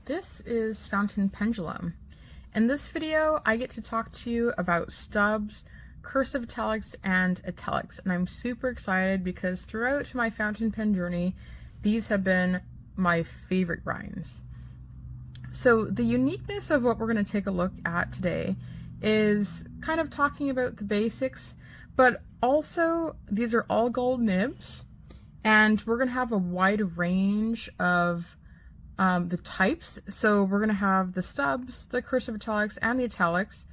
This is Fountain Pendulum. In this video, I get to talk to you about stubs, cursive italics, and italics, and I'm super excited because throughout my fountain pen journey, these have been my favorite grinds. So the uniqueness of what we're going to take a look at today is kind of talking about the basics, but also these are all gold nibs, and we're going to have a wide range of the types. So we're going to have the stubs, the cursive italics, and the italics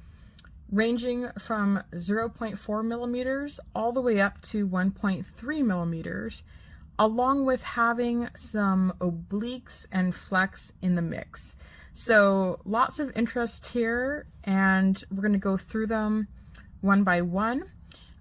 ranging from 0.4 millimeters all the way up to 1.3 millimeters, along with having some obliques and flex in the mix. So lots of interest here, and we're going to go through them one by one.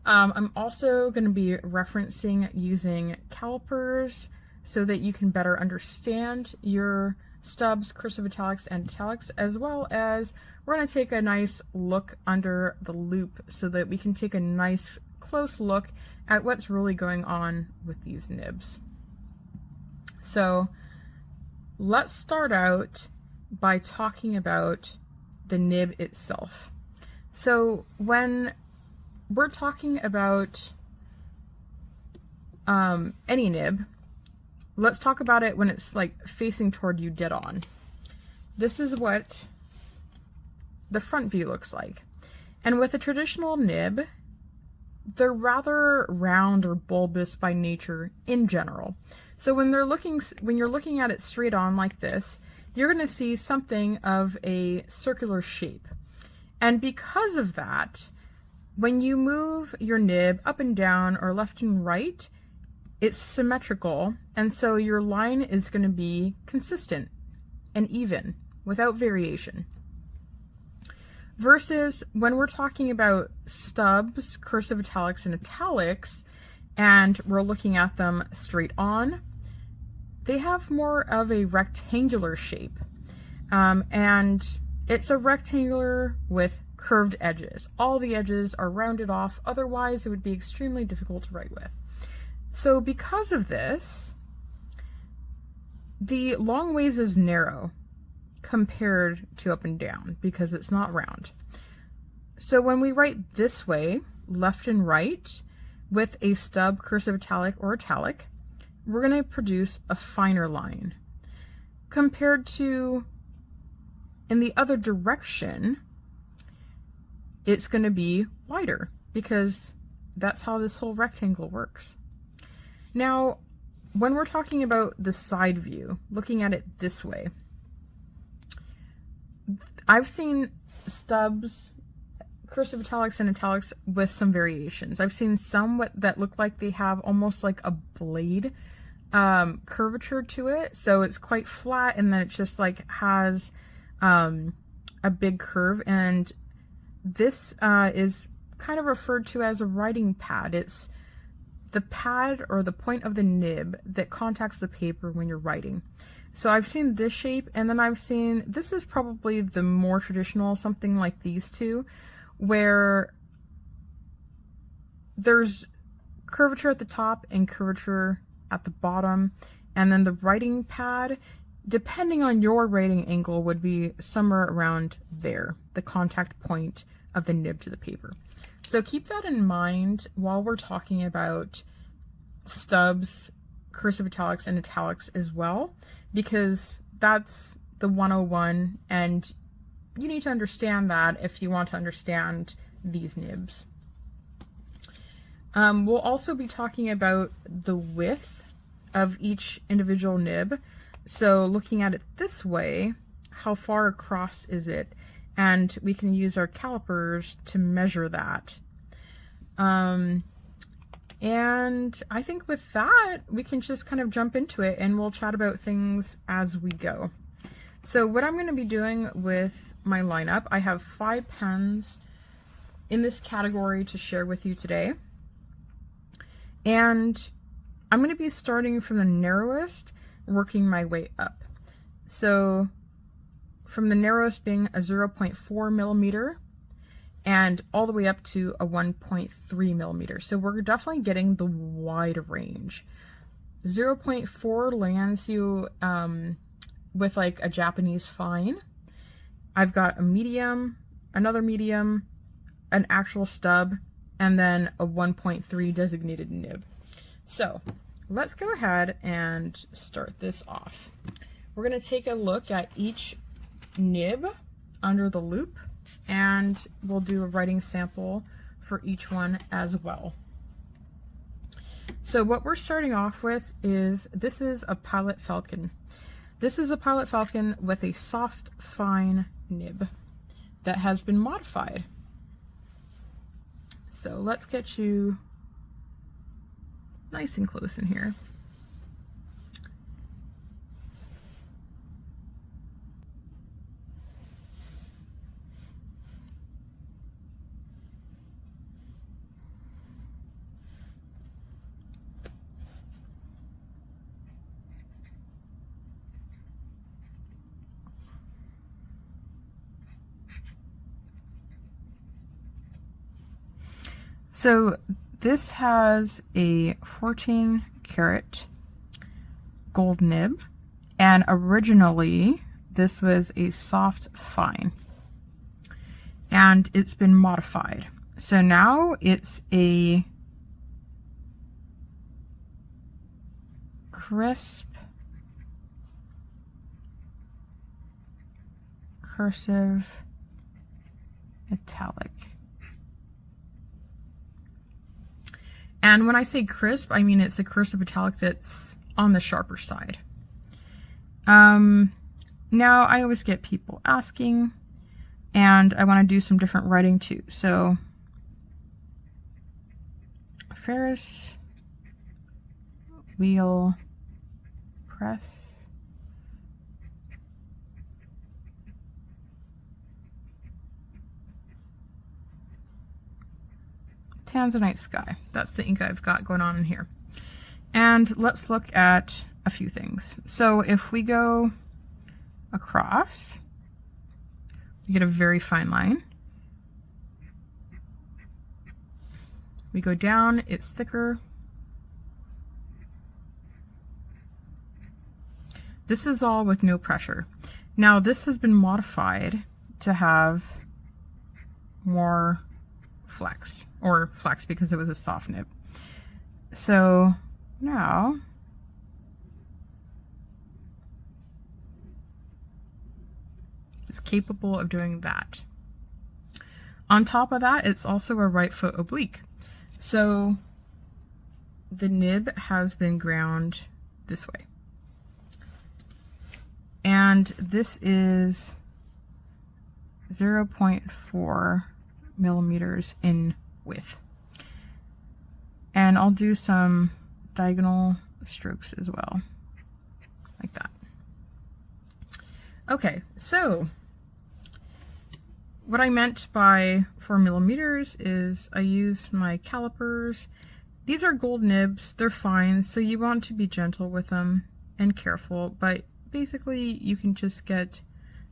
I'm also going to be referencing using calipers so that you can better understand your stubs, cursive italics, and italics, as well as we're going to take a nice look under the loupe so that we can take a nice close look at what's really going on with these nibs. So let's start out by talking about the nib itself. So when we're talking about any nib, let's talk about it when it's like facing toward you dead on. This is what the front view looks like. And with a traditional nib, they're rather round or bulbous by nature in general. So when you're looking at it straight on like this, you're going to see something of a circular shape. And because of that, when you move your nib up and down or left and right, it's symmetrical, and so your line is going to be consistent and even without variation. Versus when we're talking about stubs, cursive italics, and italics, and we're looking at them straight on, they have more of a rectangular shape. And it's a rectangular with curved edges. All the edges are rounded off, otherwise it would be extremely difficult to write with. So because of this, the long ways is narrow compared to up and down because it's not round. So when we write this way, left and right, with a stub, cursive italic, or italic, we're going to produce a finer line. Compared to in the other direction, it's going to be wider because that's how this whole rectangle works. Now, when we're talking about the side view, looking at it this way, I've seen stubs, cursive italics, and italics with some variations. I've seen some that look like they have almost like a blade curvature to it. So it's quite flat, and then it just like has a big curve. And this is kind of referred to as a writing pad. It's the pad or the point of the nib that contacts the paper when you're writing. So I've seen this shape, and then I've seen, this is probably the more traditional, something like these two, where there's curvature at the top and curvature at the bottom, and then the writing pad, depending on your writing angle, would be somewhere around there, the contact point of the nib to the paper. So keep that in mind while we're talking about stubs, cursive italics, and italics as well, because that's the 101, and you need to understand that if you want to understand these nibs. We'll also be talking about the width of each individual nib. So looking at it this way, how far across is it? And we can use our calipers to measure that. And I think with that, we can just kind of jump into it, and we'll chat about things as we go. So what I'm going to be doing with my lineup, I have 5 pens in this category to share with you today. And I'm going to be starting from the narrowest, working my way up. So from the narrowest being a 0.4 millimeter and all the way up to a 1.3 millimeter. So we're definitely getting the wide range. 0.4 lands you with like a Japanese fine. I've got a medium, another medium, an actual stub, and then a 1.3 designated nib. So let's go ahead and start this off. We're going to take a look at each nib under the loupe, and we'll do a writing sample for each one as well. So what we're starting off with is, this is a Pilot Falcon. This is a Pilot Falcon with a soft, fine nib that has been modified. So let's get you nice and close in here. So this has a 14 karat gold nib, and originally this was a soft fine, and it's been modified. So now it's a crisp cursive italic. And when I say crisp, I mean it's a cursive italic that's on the sharper side. Now, I always get people asking, and I want to do some different writing too. So, Ferris wheel press. Tanzanite sky. That's the ink I've got going on in here. And let's look at a few things. So if we go across, we get a very fine line. We go down, it's thicker. This is all with no pressure. Now this has been modified to have more flex, or flex because it was a soft nib. So now it's capable of doing that. On top of that, it's also a right foot oblique. So the nib has been ground this way. And this is 0.4 millimeters in width. And I'll do some diagonal strokes as well, like that. Okay, so what I meant by 4 millimeters is I use my calipers. These are gold nibs, they're fine, so you want to be gentle with them and careful, but basically you can just get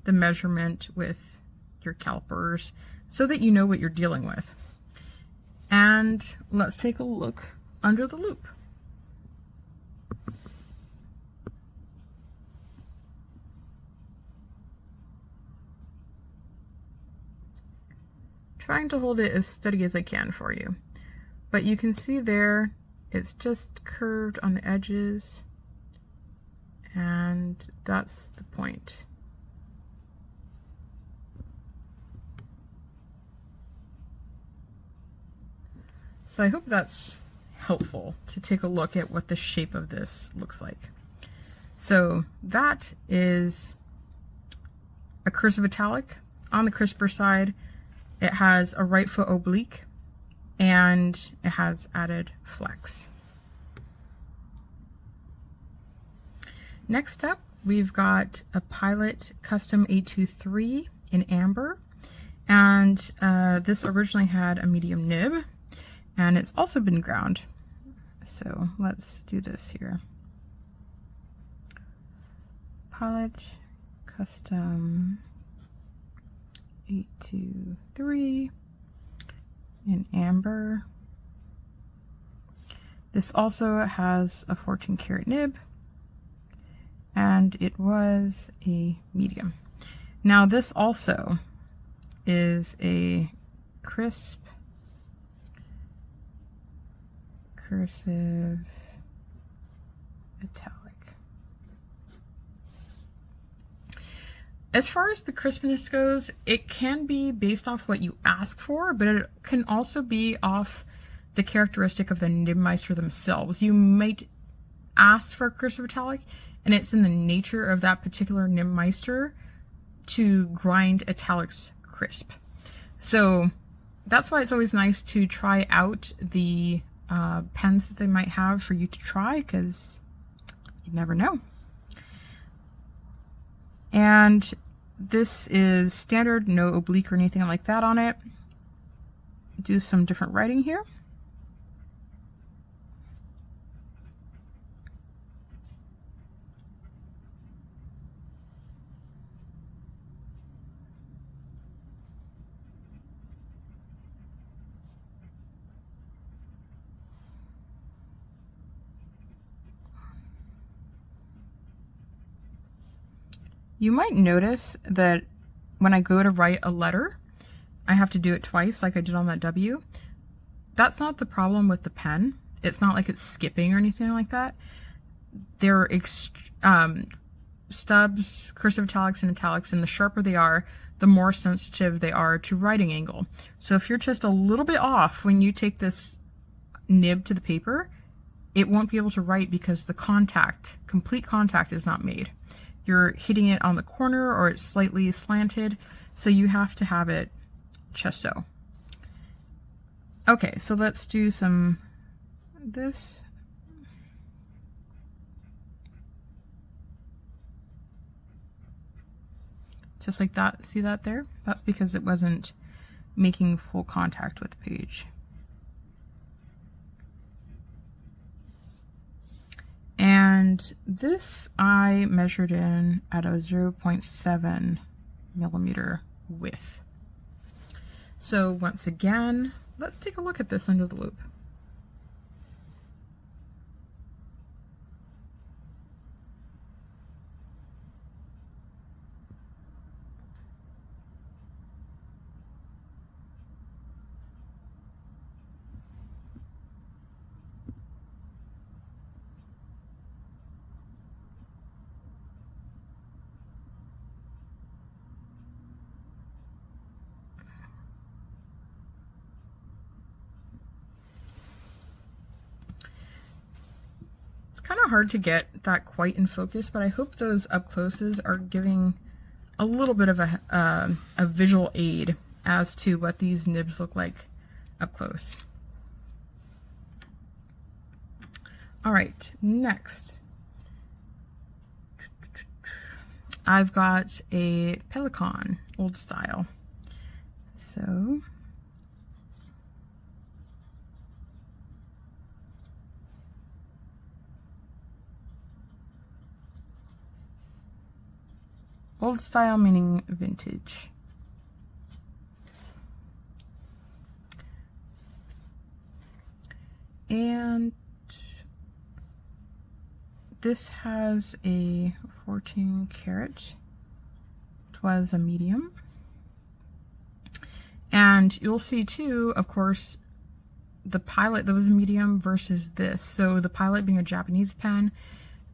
the measurement with your calipers so that you know what you're dealing with. And let's take a look under the loupe. Trying to hold it as steady as I can for you. But you can see there, it's just curved on the edges, and that's the point. So I hope that's helpful to take a look at what the shape of this looks like. So that is a cursive italic. On the crisper side, it has a right foot oblique, and it has added flex. Next up, we've got a Pilot Custom 823 in amber, and this originally had a medium nib, and it's also been ground. So let's do this here. Pilot Custom 823 in amber. This also has a 14 karat nib, and and it was a medium. Now this also is a crisp cursive italic. As far as the crispness goes, it can be based off what you ask for, but it can also be off the characteristic of the Nibmeister themselves. You might ask for a cursive italic, and it's in the nature of that particular Nibmeister to grind italics crisp. So that's why it's always nice to try out the pens that they might have for you to try, because you never know. And this is standard, no oblique or anything like that on it. Do some different writing here. You might notice that when I go to write a letter, I have to do it twice like I did on that W. That's not the problem with the pen. It's not like it's skipping or anything like that. They're stubs, cursive italics, and italics, and the sharper they are, the more sensitive they are to writing angle. So if you're just a little bit off when you take this nib to the paper, it won't be able to write because the contact, complete contact, is not made. You're hitting it on the corner or it's slightly slanted, so you have to have it just so. Okay, so let's do some this. Just like that. See that there? That's because it wasn't making full contact with the page. And this I measured in at a 0.7 millimeter width. So once again, let's take a look at this under the loupe. It's kind of hard to get that quite in focus, but I hope those up closes are giving a little bit of a visual aid as to what these nibs look like up close. All right, next I've got a Pelikan, old style. So old style meaning vintage. And this has a 14 karat. It was a medium. And you'll see too, of course, the Pilot that was a medium versus this. So the Pilot being a Japanese pen,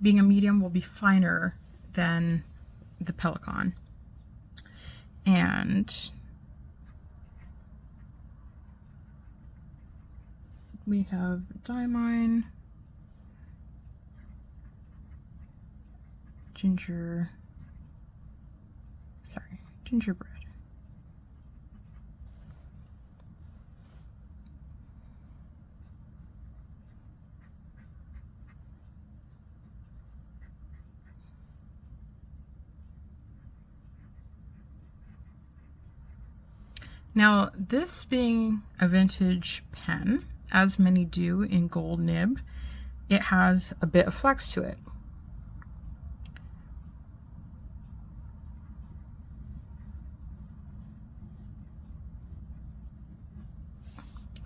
being a medium will be finer than the Pelikan. And we have diamine, gingerbread. Now, this being a vintage pen, as many do in gold nib, it has a bit of flex to it.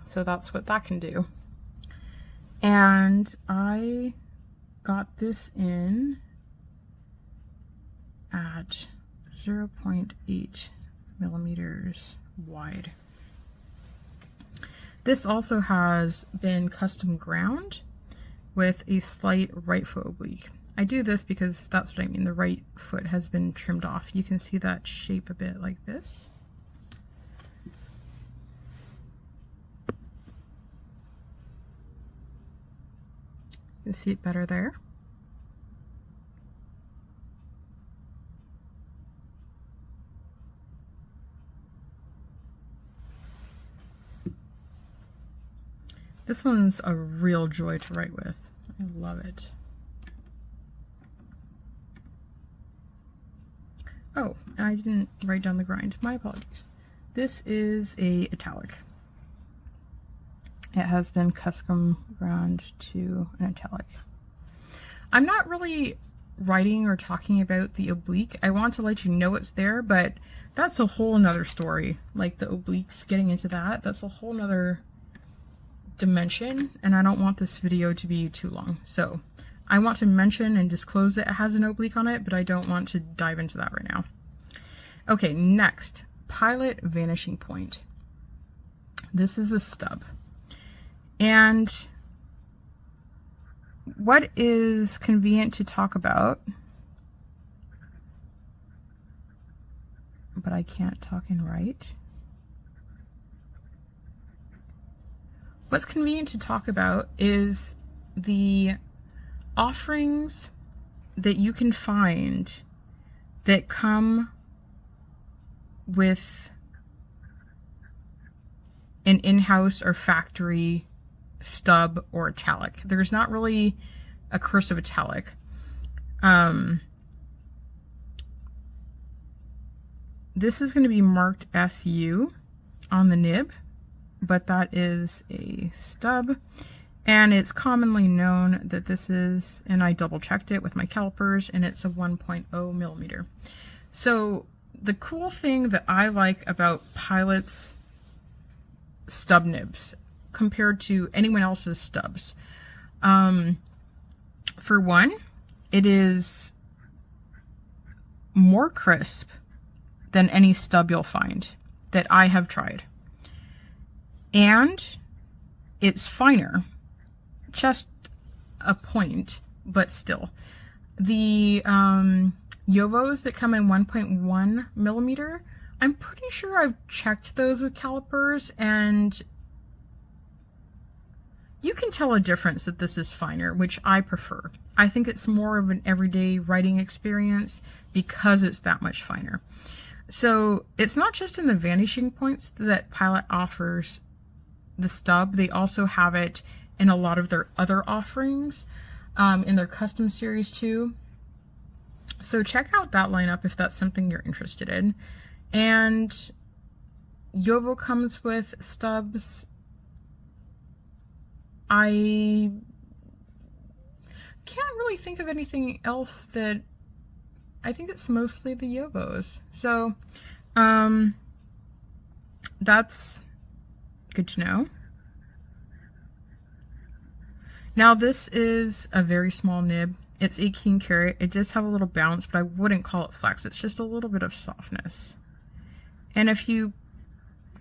So that's what that can do. And I got this in at 0.8 millimeters wide. This also has been custom ground with a slight right foot oblique. I do this because that's what I mean. The right foot has been trimmed off. You can see that shape a bit like this. You can see it better there. This one's a real joy to write with. I love it. Oh, and I didn't write down the grind. My apologies. This is a Italic. It has been custom ground to an Italic. I'm not really writing or talking about the oblique. I want to let you know it's there, but that's a whole nother story. Like the obliques, getting into that's a whole nother dimension, and I don't want this video to be too long. So I want to mention and disclose that it has an oblique on it, but I don't want to dive into that right now. Okay, next, Pilot Vanishing Point. This is a stub. And what is convenient to talk about, but I can't talk and write. What's convenient to talk about is the offerings that you can find that come with an in-house or factory stub or italic. There's not really a cursive italic. This is going to be marked SU on the nib, but that is a stub. And it's commonly known that this is, and I double checked it with my calipers, and it's a 1.0 millimeter. So the cool thing that I like about Pilot's stub nibs compared to anyone else's stubs, for one, it is more crisp than any stub you'll find that I have tried. And it's finer. Just a point, but still. The Yovos that come in 1.1 millimeter, I'm pretty sure I've checked those with calipers, and you can tell a difference that this is finer, which I prefer. I think it's more of an everyday writing experience because it's that much finer. So it's not just in the vanishing points that Pilot offers the stub, they also have it in a lot of their other offerings, in their custom series too. So check out that lineup if that's something you're interested in. And Yovo comes with stubs. I can't really think of anything else that, I think it's mostly the Yovos. So that's good to know. Now this is a very small nib. It's 18 karat. It does have a little bounce, but I wouldn't call it flex. It's just a little bit of softness. And if you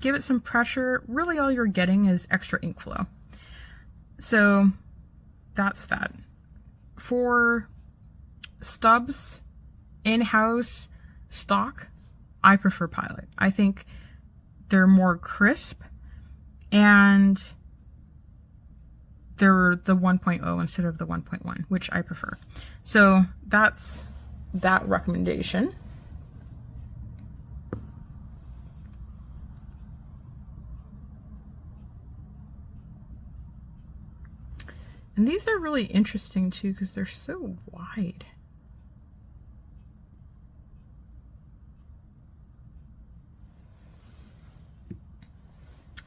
give it some pressure, really all you're getting is extra ink flow. So that's that. For stubs, in-house, stock, I prefer Pilot. I think they're more crisp, and they're the 1.0 instead of the 1.1, which I prefer. So that's that recommendation. And these are really interesting too because they're so wide.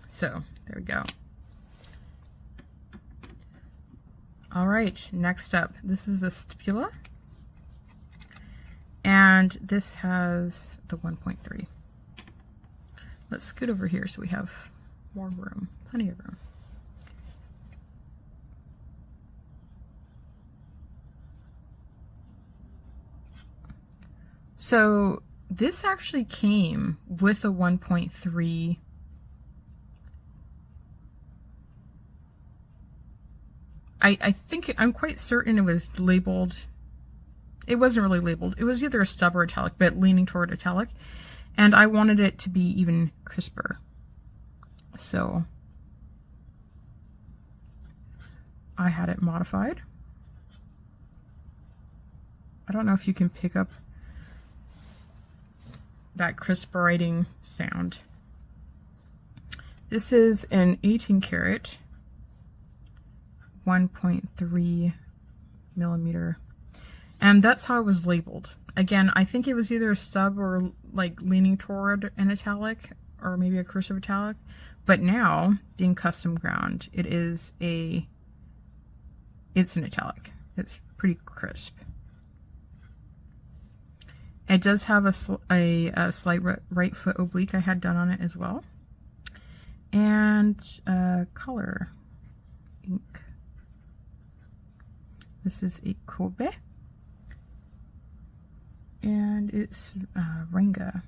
So there we go. All right, next up, this is a Stipula, and this has the 1.3. Let's scoot over here so we have more room, plenty of room. So this actually came with a 1.3. I think, I'm quite certain it was labeled. It wasn't really labeled. It was either a stub or italic, but leaning toward italic. And I wanted it to be even crisper. So I had it modified. I don't know if you can pick up that crisp writing sound. This is an 18 karat, 1.3 millimeter. And that's how it was labeled. Again, I think it was either a stub or like leaning toward an italic or maybe a cursive italic. But now, being custom ground, it's an italic. It's pretty crisp. It does have a slight right foot oblique I had done on it as well. And color ink. This is a Kobe. And it's Ranga.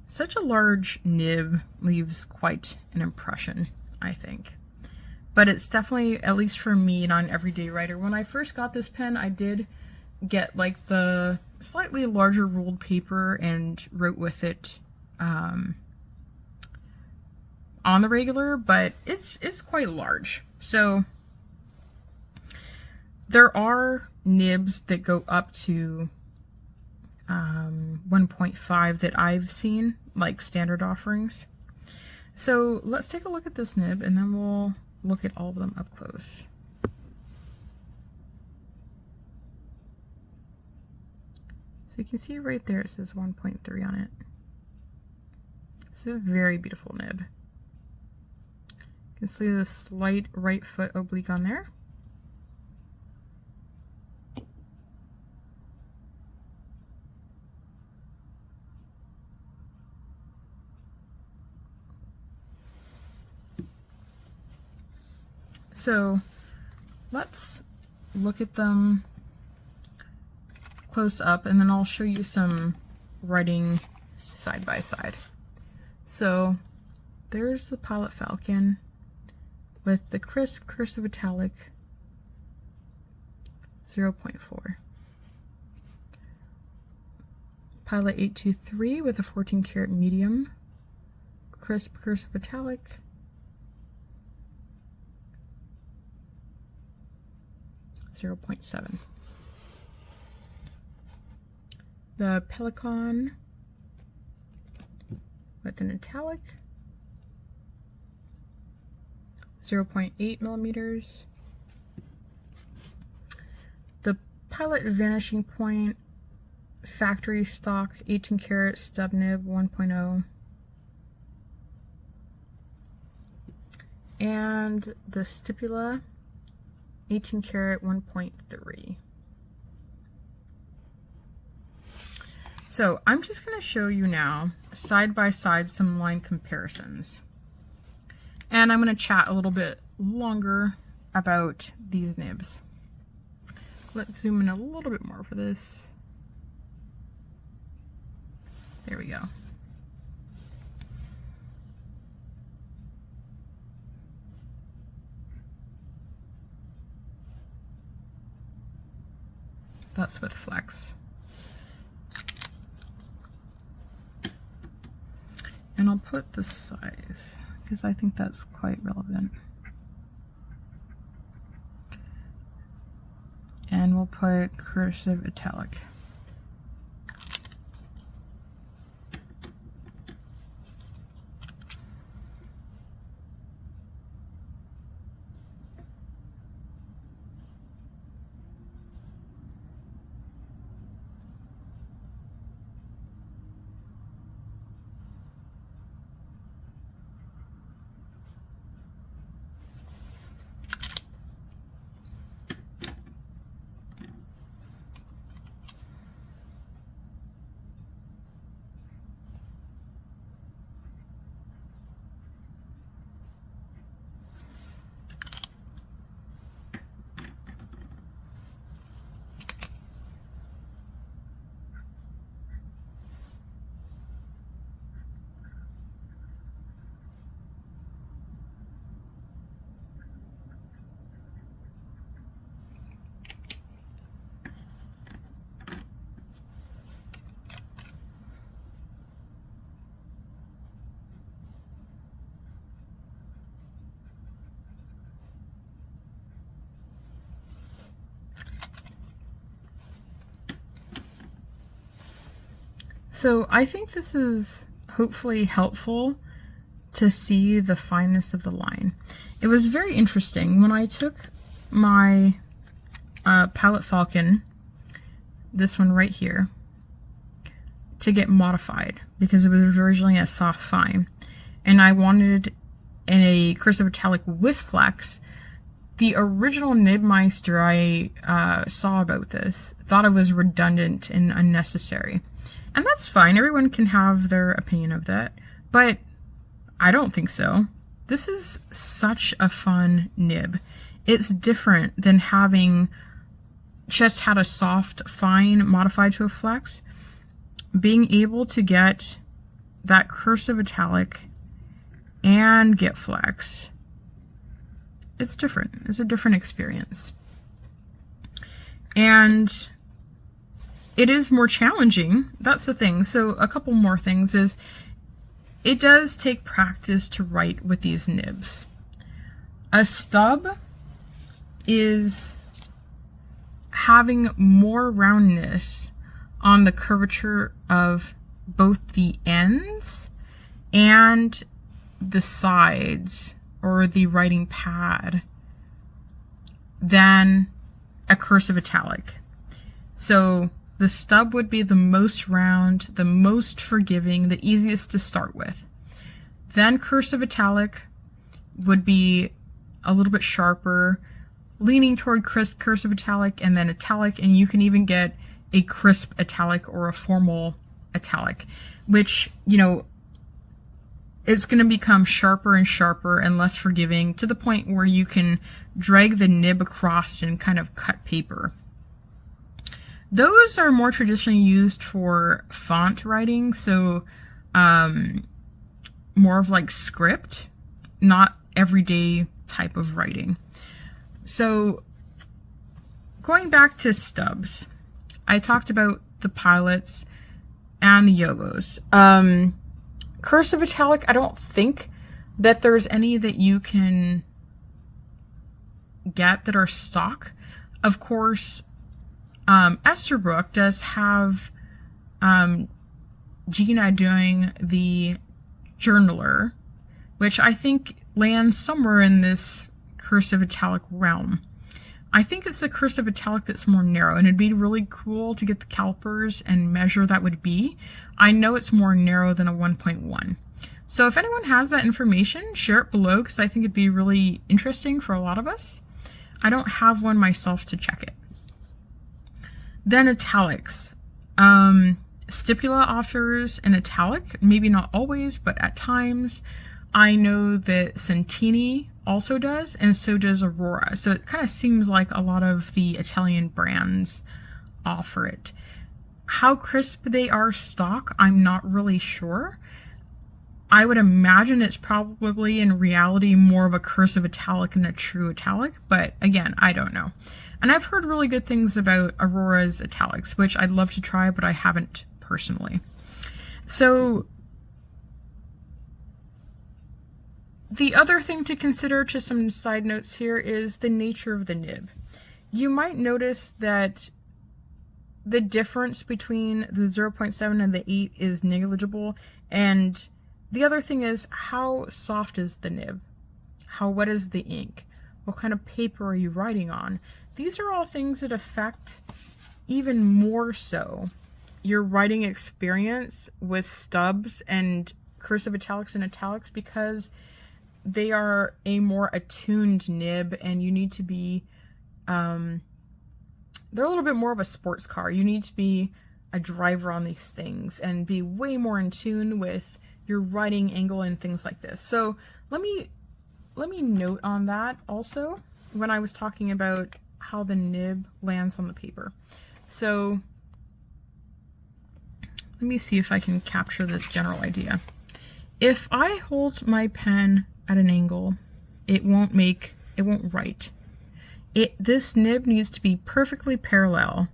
Such a large nib leaves quite an impression, I think. But it's definitely, at least for me, not an everyday writer. When I first got this pen, I did get like the slightly larger ruled paper and wrote with it on the regular, but it's quite large. So there are nibs that go up to 1.5 that I've seen, like standard offerings. So let's take a look at this nib and then we'll look at all of them up close. So you can see right there it says 1.3 on it. It's a very beautiful nib. You can see the slight right foot oblique on there. So let's look at them close up and then I'll show you some writing side by side. So there's the Pilot Falcon with the crisp cursive italic 0.4. Pilot 823 with a 14 karat medium crisp cursive italic 0.7. The Pelikan with an italic 0.8 millimeters. The Pilot Vanishing Point factory stock 18 karat stub nib 1.0. And the Stipula 18 karat 1.3. So I'm just going to show you now side by side some line comparisons. And I'm going to chat a little bit longer about these nibs. Let's zoom in a little bit more for this. There we go. That's with flex. And I'll put the size because I think that's quite relevant. And we'll put cursive italic. So I think this is hopefully helpful to see the fineness of the line. It was very interesting when I took my palette Falcon, this one right here, to get modified because it was originally a soft fine, and I wanted a cursive italic with flex. The original Nibmeister I saw about this thought it was redundant and unnecessary, and that's fine. Everyone can have their opinion of that, but I don't think so. This is such a fun nib. It's different than having just had a soft fine modified to a flex. Being able to get that cursive italic and get flex, it's different. It's a different experience. And it is more challenging. That's the thing. So a couple more things is, it does take practice to write with these nibs. A stub is having more roundness on the curvature of both the ends and the sides, or the writing pad, than a cursive italic. So the stub would be the most round, the most forgiving, the easiest to start with. Then cursive italic would be a little bit sharper, leaning toward crisp cursive italic, and then italic, and you can even get a crisp italic or a formal italic, which, you know, it's going to become sharper and sharper and less forgiving, to the point where you can drag the nib across and kind of cut paper. Those are more traditionally used for font writing, so more of like script, not everyday type of writing. So going back to stubs, I talked about the pilots and the yogos. Cursive italic, I don't think that there's any that you can get that are stock. Of course, Esterbrook does have Gina doing the journaler, which I think lands somewhere in this cursive italic realm. I think it's the cursive italic that's more narrow, and it'd be really cool to get the calipers and measure that would be. I know it's more narrow than a 1.1. So if anyone has that information, share it below, because I think it'd be really interesting for a lot of us. I don't have one myself to check it. Then italics. Stipula offers an italic, maybe not always, but at times. I know that Santini also does, and so does Aurora. So it kind of seems like a lot of the Italian brands offer it. How crisp they are stock, I'm not really sure. I would imagine it's probably in reality more of a cursive italic than a true italic, but again, I don't know. And I've heard really good things about Aurora's italics, which I'd love to try, but I haven't personally. So the other thing to consider, just some side notes here, is the nature of the nib. You might notice that the difference between the 0.7 and the 8 is negligible, and the other thing is, how soft is the nib? How wet is the ink? What kind of paper are you writing on? These are all things that affect even more so your writing experience with stubs and cursive italics and italics, because they are a more attuned nib, and you need to be, they're a little bit more of a sports car. You need to be a driver on these things and be way more in tune with your writing angle and things like this. So let me note on that also when I was talking about how the nib lands on the paper. So let me see if I can capture this general idea. If I hold my pen at an angle, it won't write. This nib needs to be perfectly parallel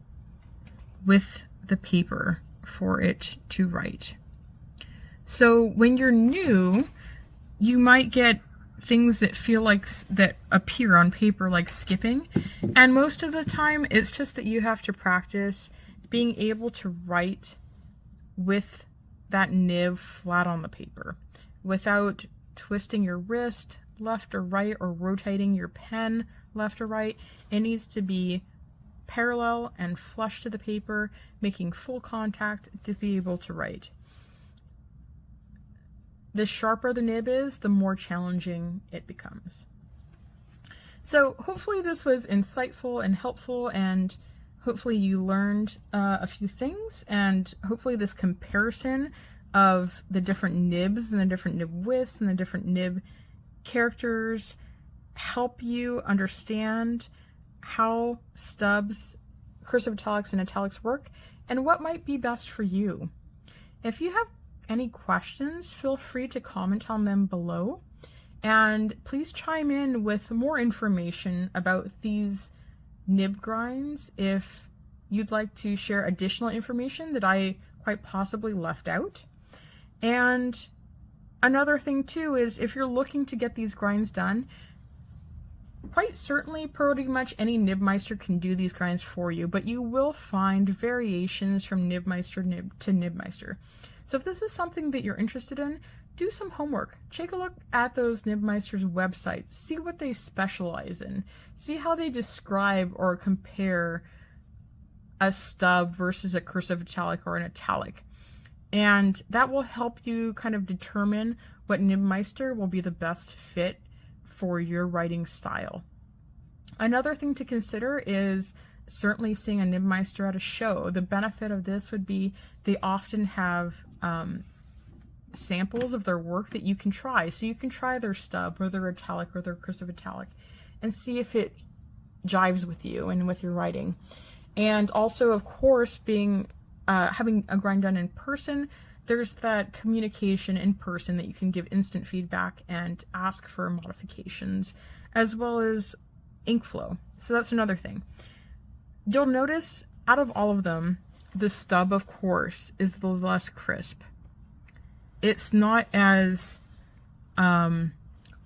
with the paper for it to write. So when you're new, you might get things that feel like, that appear on paper like skipping, and most of the time it's just that you have to practice being able to write with that nib flat on the paper without twisting your wrist left or right or rotating your pen left or right. It needs to be parallel and flush to the paper, making full contact to be able to write. The sharper the nib is, the more challenging it becomes. So hopefully this was insightful and helpful, and hopefully you learned a few things, and hopefully this comparison of the different nibs and the different nib widths and the different nib characters help you understand how stubs, cursive italics, and italics work, and what might be best for you. If you have any questions, feel free to comment on them below, and please chime in with more information about these nib grinds if you'd like to share additional information that I quite possibly left out. And another thing too is, if you're looking to get these grinds done, quite certainly pretty much any Nibmeister can do these grinds for you, but you will find variations from Nibmeister to Nibmeister. So if this is something that you're interested in, do some homework. Take a look at those Nibmeister's websites, see what they specialize in, see how they describe or compare a stub versus a cursive italic or an italic. And that will help you kind of determine what Nibmeister will be the best fit for your writing style. Another thing to consider is certainly seeing a Nibmeister at a show. The benefit of this would be they often have samples of their work that you can try. So you can try their stub or their italic or their cursive italic and see if it jives with you and with your writing. And also, of course, being having a grind done in person, there's that communication in person that you can give instant feedback and ask for modifications, as well as ink flow. So that's another thing. You'll notice out of all of them, the stub, of course, is the less crisp. It's not as, I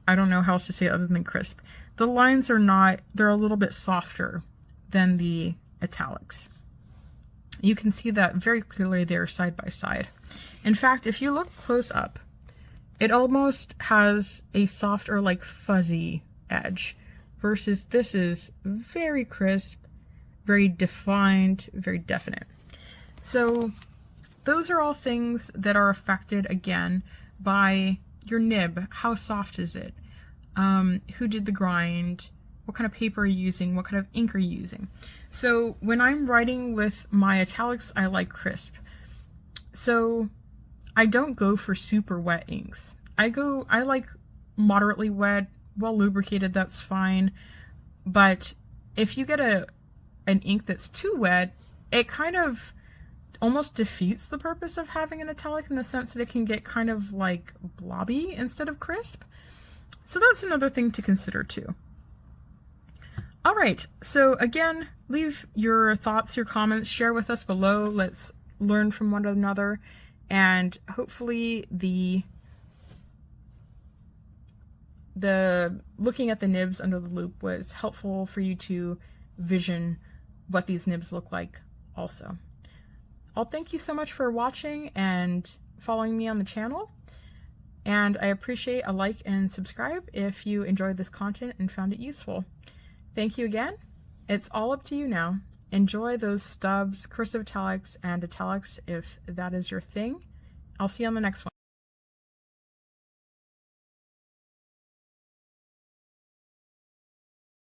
don't know how else to say it other than crisp. The lines are not, they're a little bit softer than the italics. You can see that very clearly there side by side. In fact, if you look close up, it almost has a soft or like fuzzy edge, versus this is very crisp, very defined, very definite. So those are all things that are affected, again, by your nib. How soft is it? Who did the grind? What kind of paper are you using? What kind of ink are you using? So when I'm writing with my italics, I like crisp. So I don't go for super wet inks. I like moderately wet, well lubricated, that's fine. But if you get an ink that's too wet, it kind of almost defeats the purpose of having an italic, in the sense that it can get kind of like blobby instead of crisp. So that's another thing to consider too. All right, so again, leave your thoughts, your comments, share with us below. Let's learn from one another, and hopefully the looking at the nibs under the loupe was helpful for you to vision what these nibs look like also. I'll thank you so much for watching and following me on the channel, and I appreciate a like and subscribe if you enjoyed this content and found it useful. Thank you again. It's all up to you now. Enjoy those stubs, cursive italics, and italics if that is your thing. I'll see you on the next one.